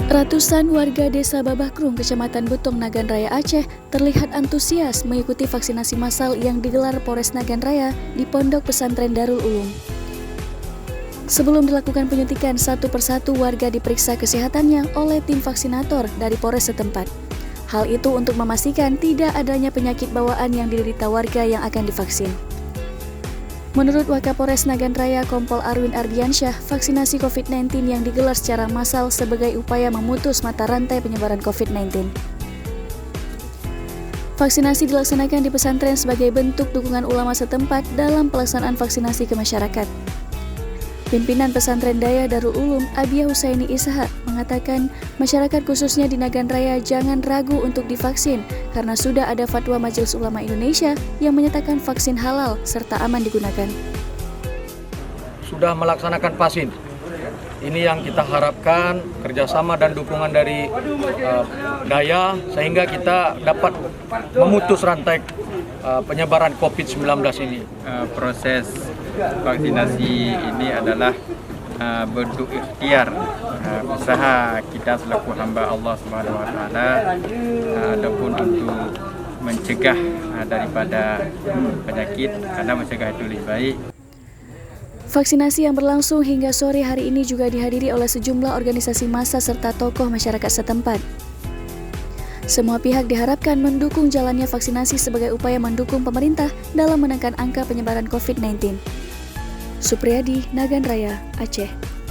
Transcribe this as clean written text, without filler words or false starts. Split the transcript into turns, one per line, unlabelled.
Ratusan warga desa Babahkrung, Kecamatan Butong, Nagan Raya, Aceh terlihat antusias mengikuti vaksinasi massal yang digelar Polres Nagan Raya di Pondok Pesantren Darul Ulum. Sebelum dilakukan penyuntikan, satu persatu warga diperiksa kesehatannya oleh tim vaksinator dari Polres setempat. Hal itu untuk memastikan tidak adanya penyakit bawaan yang diderita warga yang akan divaksin. Menurut Wakapolres Nagan Raya Kompol Arwin Ardiansyah, vaksinasi COVID-19 yang digelar secara massal sebagai upaya memutus mata rantai penyebaran COVID-19. Vaksinasi dilaksanakan di pesantren sebagai bentuk dukungan ulama setempat dalam pelaksanaan vaksinasi ke masyarakat. Pimpinan Pesantren Daya Darul Ulum, Abiyah Husaini Ishak, mengatakan masyarakat khususnya di Nagan Raya jangan ragu untuk divaksin karena sudah ada fatwa Majelis Ulama Indonesia yang menyatakan vaksin halal serta aman digunakan.
Sudah melaksanakan vaksin. Ini yang kita harapkan kerjasama dan dukungan dari Daya sehingga kita dapat memutus rantai penyebaran COVID-19 ini.
Proses vaksinasi ini adalah bentuk ikhtiar usaha kita selaku hamba Allah Subhanahu wa taala ataupun untuk mencegah daripada penyakit, karena mencegah itu lebih baik.
Vaksinasi yang berlangsung hingga sore hari ini juga dihadiri oleh sejumlah organisasi massa serta tokoh masyarakat setempat. Semua pihak diharapkan mendukung jalannya vaksinasi sebagai upaya mendukung pemerintah dalam menekan angka penyebaran COVID-19. Supriyadi, Nagan Raya, Aceh.